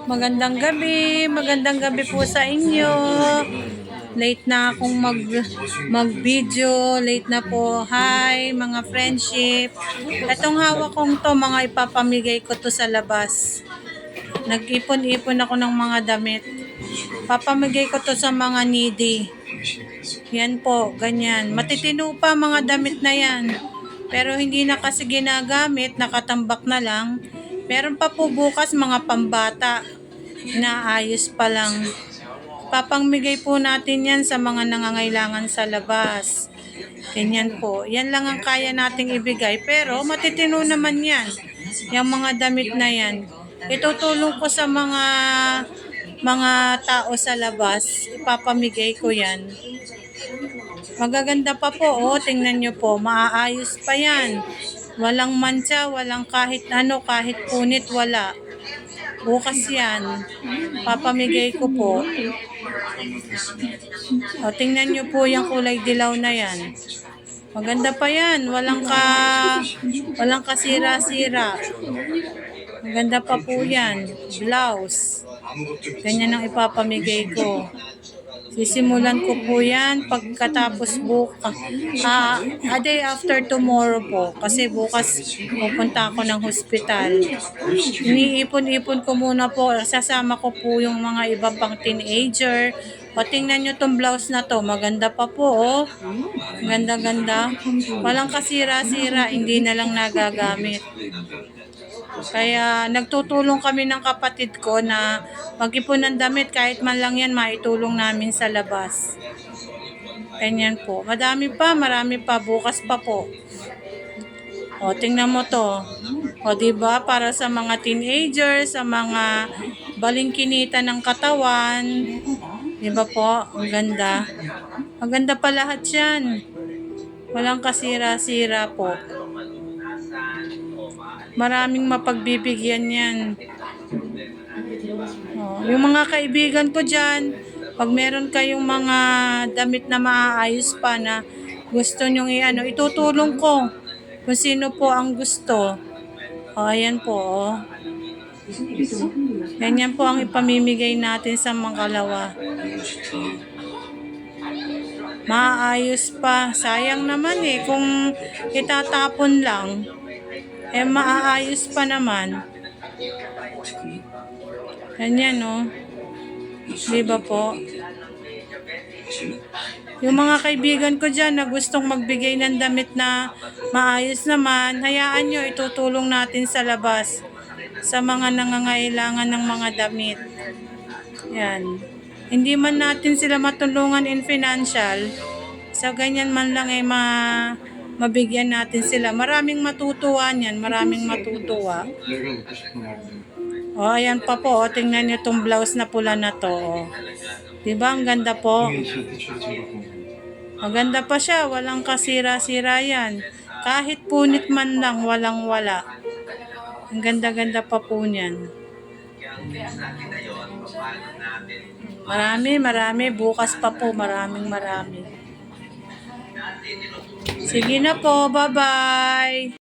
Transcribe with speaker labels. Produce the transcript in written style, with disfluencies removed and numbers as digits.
Speaker 1: Magandang gabi po sa inyo. Late na akong mag-video, late na po. Hi mga friendship. Itong hawak kong to, mga ipapamigay ko to sa labas. Nag-ipon-ipon ako ng mga damit. Papamigay ko to sa mga needy. Yan po, ganyan. Matitino pa mga damit na yan. Pero hindi na kasi ginagamit, nakatambak na lang. Meron pa po bukas mga pambata. Inaayos pa lang. Papamigay po natin yan sa mga nangangailangan sa labas. Ganyan po. Yan lang ang kaya nating ibigay. Pero matitino naman yan. Yung mga damit na yan. Itutulong ko sa mga tao sa labas. Ipapamigay ko yan. Magaganda pa po. Oh, tingnan nyo po. Maaayos pa yan. Walang mancha, walang kahit ano, kahit punit, wala. Bukas yan. Papamigay ko po. O, tingnan nyo po yung kulay dilaw na yan. Maganda pa yan. Walang kasira-sira. Maganda pa po yan. Blouse. Ganyan ang ipapamigay ko. Sisimulan ko po yan pagkatapos bukas. A day after tomorrow po. Kasi bukas pupunta ako ng hospital. Iniipon-ipon ko muna po. Sasama ko po yung mga iba pang teenager. O, tingnan nyo tong blouse na to. Maganda pa po, oh. Ganda-ganda. Walang kasira-sira. Hindi na lang nagagamit. Kaya nagtutulong kami ng kapatid ko na mag-ipon ng damit, kahit man lang yan maitulong namin sa labas. Ganyan po. Marami pa, bukas pa po. O, tingnan mo to. O, diba? Para sa mga teenagers, sa mga balingkinita ng katawan. Diba po? Ang ganda. Maganda pa lahat yan. Walang kasira-sira po. Maraming mapagbibigyan yan. Oh, yung mga kaibigan ko dyan, pag meron kayong mga damit na maaayos pa na gusto nyong itutulong ko kung sino po ang gusto. O, ayan po. Oh. Ganyan po ang ipamimigay natin sa mga kalawa. Maayos pa. Sayang naman kung itatapon lang. Maaayos pa naman. Ganyan, no? Diba po? Yung mga kaibigan ko dyan na gustong magbigay ng damit na maayos naman, hayaan nyo, itutulong natin sa labas sa mga nangangailangan ng mga damit. Yan. Hindi man natin sila matulungan in financial, sa ganyan man lang mabigyan natin sila. Maraming matutuwa niyan, maraming matutuwa. O, ayan pa po. O, tingnan nyo itong blouse na pula na to. O. Diba? Ang ganda po. Maganda pa siya. Walang kasira-sira yan. Kahit punit man lang, walang-wala. Ang ganda-ganda pa po niyan. Marami. Bukas pa po. Marami. Sige na po. Bye-bye.